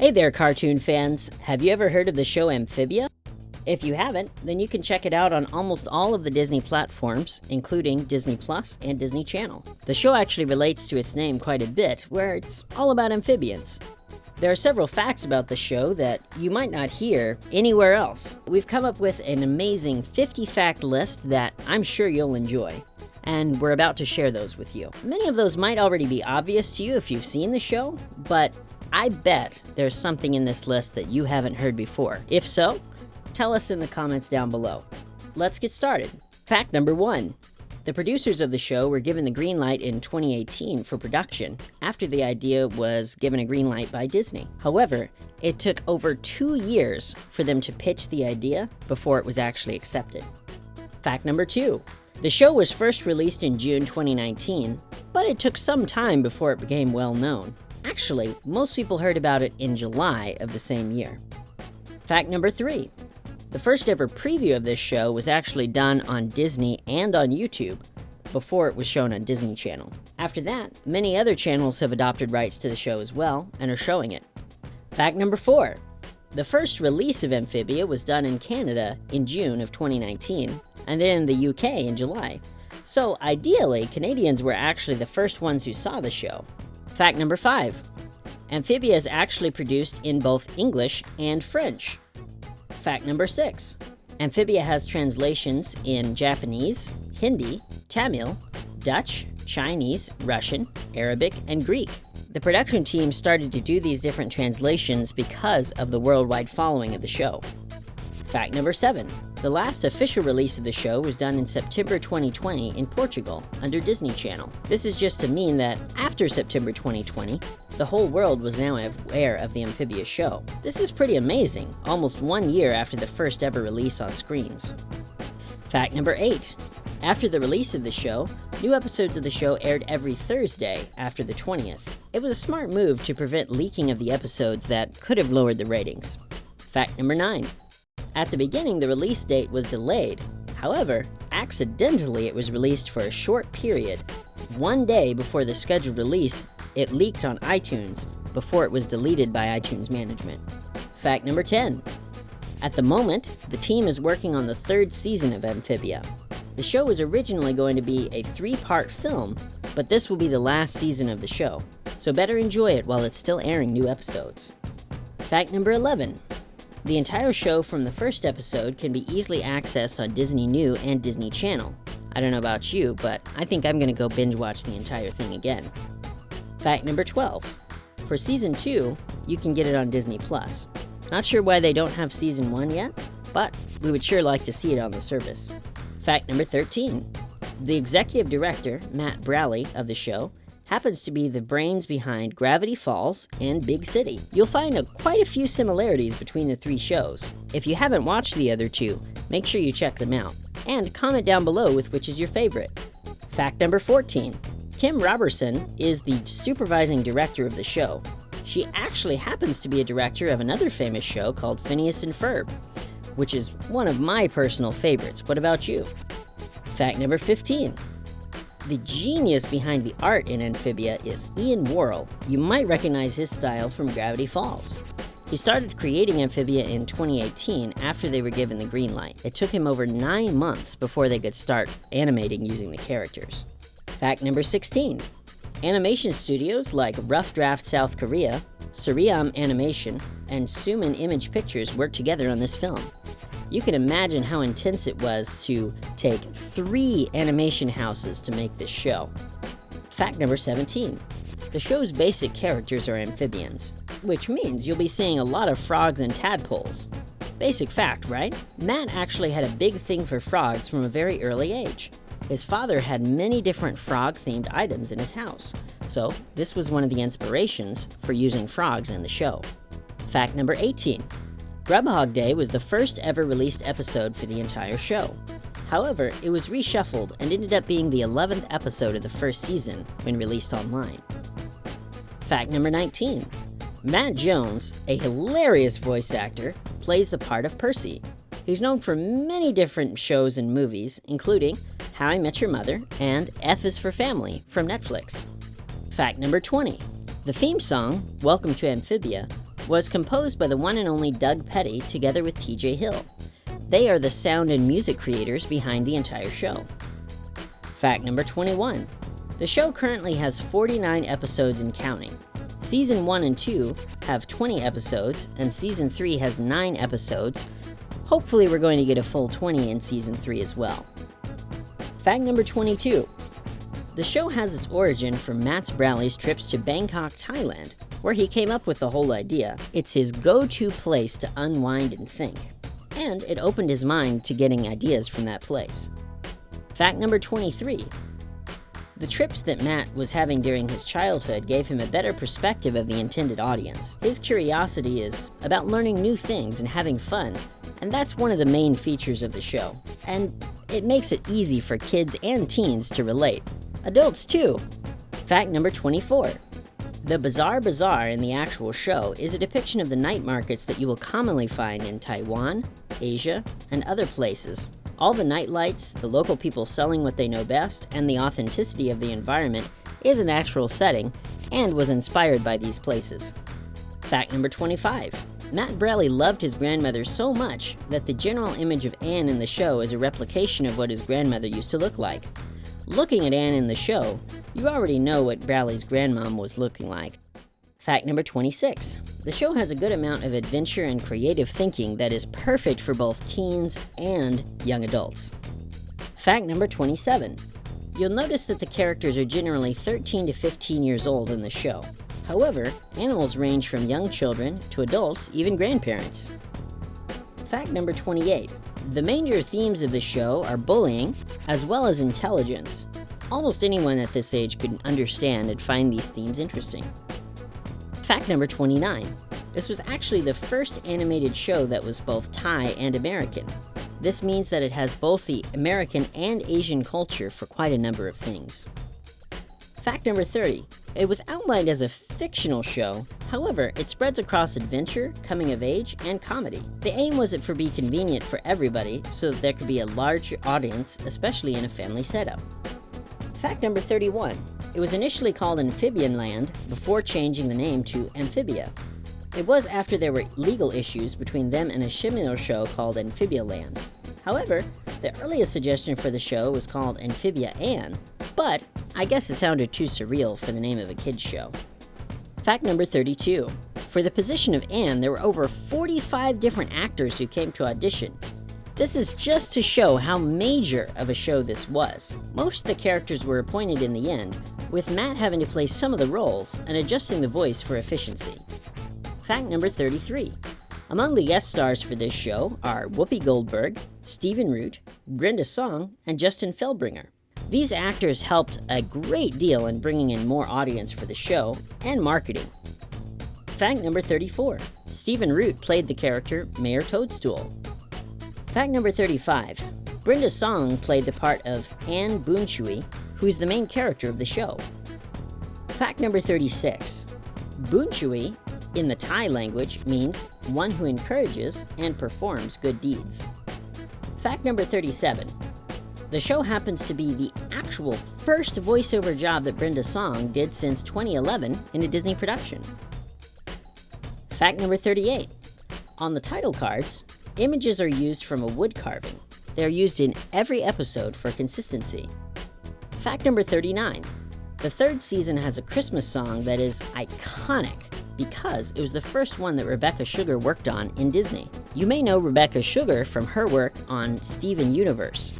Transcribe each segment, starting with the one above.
Hey there, cartoon fans. Have you ever heard of the show Amphibia? If you haven't, then you can check it out on almost all of the Disney platforms, including Disney Plus and Disney Channel. The show actually relates to its name quite a bit, where it's all about amphibians. There are several facts about the show that you might not hear anywhere else. We've come up with an amazing 50-fact list that I'm sure you'll enjoy, and we're about to share those with you. Many of those might already be obvious to you if you've seen the show, but I bet there's something in this list that you haven't heard before. If so, tell us in the comments down below. Let's get started. Fact number 1. The producers of the show were given the green light in 2018 for production after the idea was given a green light by Disney. However, it took over 2 years for them to pitch the idea before it was actually accepted. Fact number 2. The show was first released in June 2019, but it took some time before it became well known. Actually, most people heard about it in July of the same year. Fact number 3. The first ever preview of this show was actually done on Disney and on YouTube before it was shown on Disney Channel. After that, many other channels have adopted rights to the show as well and are showing it. Fact number 4. The first release of Amphibia was done in Canada in June of 2019 and then in the UK in July. So ideally, Canadians were actually the first ones who saw the show. Fact number 5. Amphibia is actually produced in both English and French. Fact number 6. Amphibia has translations in Japanese, Hindi, Tamil, Dutch, Chinese, Russian, Arabic, and Greek. The production team started to do these different translations because of the worldwide following of the show. Fact number 7. The last official release of the show was done in September 2020 in Portugal under Disney Channel. This is just to mean that after September 2020, the whole world was now aware of the Amphibia show. This is pretty amazing, almost 1 year after the first ever release on screens. Fact number 8. After the release of the show, new episodes of the show aired every Thursday after the 20th. It was a smart move to prevent leaking of the episodes that could have lowered the ratings. Fact number 9. At the beginning, the release date was delayed. However, accidentally it was released for a short period. 1 day before the scheduled release, it leaked on iTunes before it was deleted by iTunes management. Fact number 10. At the moment, the team is working on the 3rd season of Amphibia. The show was originally going to be a 3-part film, but this will be the last season of the show, so better enjoy it while it's still airing new episodes. Fact number 11. The entire show from the first episode can be easily accessed on Disney New and Disney Channel. I don't know about you, but I think I'm gonna go binge watch the entire thing again. Fact number 12. For season 2, you can get it on Disney Plus. Not sure why they don't have season 1 yet, but we would sure like to see it on the service. Fact number 13. The executive director, Matt Braley, of the show, happens to be the brains behind Gravity Falls and Big City. You'll find quite a few similarities between the 3 shows. If you haven't watched the other 2, make sure you check them out. And comment down below with which is your favorite. Fact number 14. Kim Robertson is the supervising director of the show. She actually happens to be a director of another famous show called Phineas and Ferb, which is one of my personal favorites. What about you? Fact number 15. The genius behind the art in Amphibia is Ian Worrell. You might recognize his style from Gravity Falls. He started creating Amphibia in 2018 after they were given the green light. It took him over 9 months before they could start animating using the characters. Fact number 16. Animation studios like Rough Draft South Korea, Surream Animation, and Sumin Image Pictures worked together on this film. You can imagine how intense it was to take 3 animation houses to make this show. Fact number 17. The show's basic characters are amphibians, which means you'll be seeing a lot of frogs and tadpoles. Basic fact, right? Matt actually had a big thing for frogs from a very early age. His father had many different frog-themed items in his house, so this was one of the inspirations for using frogs in the show. Fact number 18. Grubhog Day was the first ever released episode for the entire show. However, it was reshuffled and ended up being the 11th episode of the first season when released online. Fact number 19. Matt Jones, a hilarious voice actor, plays the part of Percy, who's known for many different shows and movies, including How I Met Your Mother and F is for Family from Netflix. Fact number 20. The theme song, Welcome to Amphibia, was composed by the one and only Doug Petty together with TJ Hill. They are the sound and music creators behind the entire show. Fact number 21. The show currently has 49 episodes and counting. Season 1 and 2 have 20 episodes, and Season 3 has 9 episodes. Hopefully we're going to get a full 20 in Season 3 as well. Fact number 22. The show has its origin from Matt Braley's trips to Bangkok, Thailand, where he came up with the whole idea. It's his go-to place to unwind and think, and it opened his mind to getting ideas from that place. Fact number 23. The trips that Matt was having during his childhood gave him a better perspective of the intended audience. His curiosity is about learning new things and having fun, and that's one of the main features of the show. And it makes it easy for kids and teens to relate. Adults too. Fact number 24. The Bizarre Bazaar in the actual show is a depiction of the night markets that you will commonly find in Taiwan, Asia, and other places. All the night lights, the local people selling what they know best, and the authenticity of the environment is a natural setting and was inspired by these places. Fact number 25. Matt Braley loved his grandmother so much that the general image of Anne in the show is a replication of what his grandmother used to look like. Looking at Anne in the show, you already know what Braley's grandmom was looking like. Fact number 26. The show has a good amount of adventure and creative thinking that is perfect for both teens and young adults. Fact number 27. You'll notice that the characters are generally 13 to 15 years old in the show. However, animals range from young children to adults, even grandparents. Fact number 28. The major themes of the show are bullying, as well as intelligence. Almost anyone at this age could understand and find these themes interesting. Fact number 29. This was actually the first animated show that was both Thai and American. This means that it has both the American and Asian culture for quite a number of things. Fact number 30. It was outlined as a fictional show, however, it spreads across adventure, coming of age, and comedy. The aim was it to be convenient for everybody so that there could be a large audience, especially in a family setup. Fact number 31. It was initially called Amphibian Land before changing the name to Amphibia. It was after there were legal issues between them and a similar show called Amphibia Lands. However, the earliest suggestion for the show was called Amphibia Anne, but I guess it sounded too surreal for the name of a kid's show. Fact number 32. For the position of Anne, there were over 45 different actors who came to audition. This is just to show how major of a show this was. Most of the characters were appointed in the end, with Matt having to play some of the roles and adjusting the voice for efficiency. Fact number 33. Among the guest stars for this show are Whoopi Goldberg, Stephen Root, Brenda Song, and Justin Felbringer. These actors helped a great deal in bringing in more audience for the show and marketing. Fact number 34. Stephen Root played the character Mayor Toadstool. Fact number 35. Brenda Song played the part of Anne Boonshui, who's the main character of the show. Fact number 36. Boonshui, in the Thai language, means one who encourages and performs good deeds. Fact number 37. The show happens to be the actual first voiceover job that Brenda Song did since 2011 in a Disney production. Fact number 38. On the title cards, images are used from a wood carving. They are used in every episode for consistency. Fact number 39. The third season has a Christmas song that is iconic because it was the first one that Rebecca Sugar worked on in Disney. You may know Rebecca Sugar from her work on Steven Universe.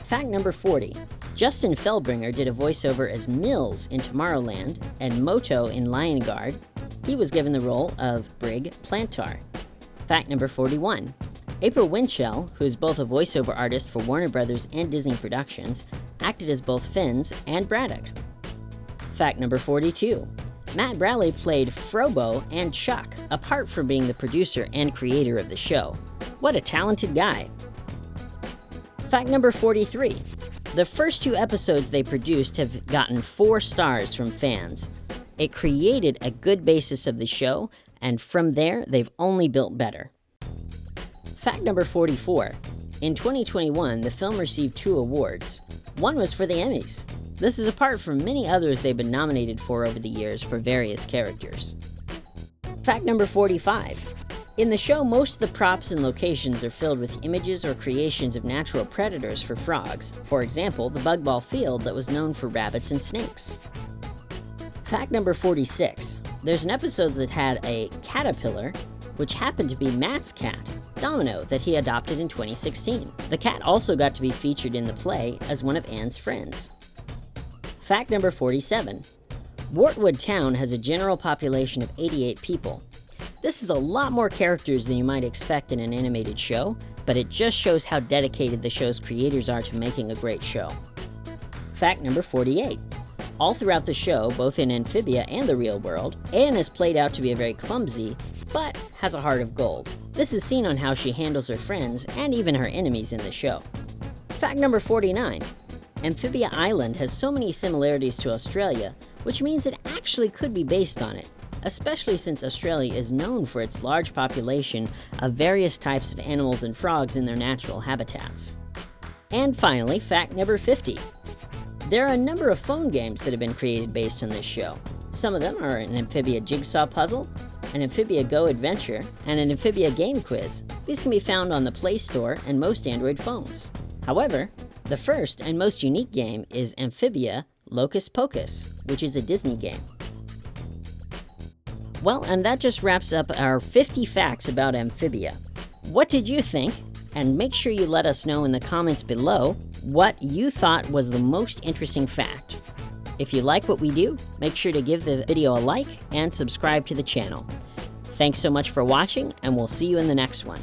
Fact number 40. Justin Felbringer did a voiceover as Mills in Tomorrowland and Moto in Lion Guard. He was given the role of Brig Plantar. Fact number 41. April Winchell, who is both a voiceover artist for Warner Brothers and Disney Productions, acted as both Finns and Braddock. Fact number 42. Matt Braley played Frobo and Chuck, apart from being the producer and creator of the show. What a talented guy. Fact number 43. The first 2 episodes they produced have gotten 4 stars from fans. It created a good basis of the show, and from there, they've only built better. Fact number 44. In 2021, the film received 2 awards. One was for the Emmys. This is apart from many others they've been nominated for over the years for various characters. Fact number 45. In the show, most of the props and locations are filled with images or creations of natural predators for frogs. For example, the bug ball field that was known for rabbits and snakes. Fact number 46. There's an episode that had a caterpillar, which happened to be Matt's cat, Domino, that he adopted in 2016. The cat also got to be featured in the play as one of Anne's friends. Fact number 47. Wortwood Town has a general population of 88 people. This is a lot more characters than you might expect in an animated show, but it just shows how dedicated the show's creators are to making a great show. Fact number 48. All throughout the show, both in Amphibia and the real world, Anne is played out to be a very clumsy, but has a heart of gold. This is seen on how she handles her friends and even her enemies in the show. Fact number 49. Amphibia Island has so many similarities to Australia, which means it actually could be based on it, especially since Australia is known for its large population of various types of animals and frogs in their natural habitats. And finally, fact number 50. There are a number of phone games that have been created based on this show. Some of them are an Amphibia jigsaw puzzle, an Amphibia Go adventure, and an Amphibia game quiz. These can be found on the Play Store and most Android phones. However, the first and most unique game is Amphibia Locus Pocus, which is a Disney game. Well, and that just wraps up our 50 facts about Amphibia. What did you think? And make sure you let us know in the comments below what you thought was the most interesting fact. If you like what we do, make sure to give the video a like and subscribe to the channel. Thanks so much for watching, and we'll see you in the next one.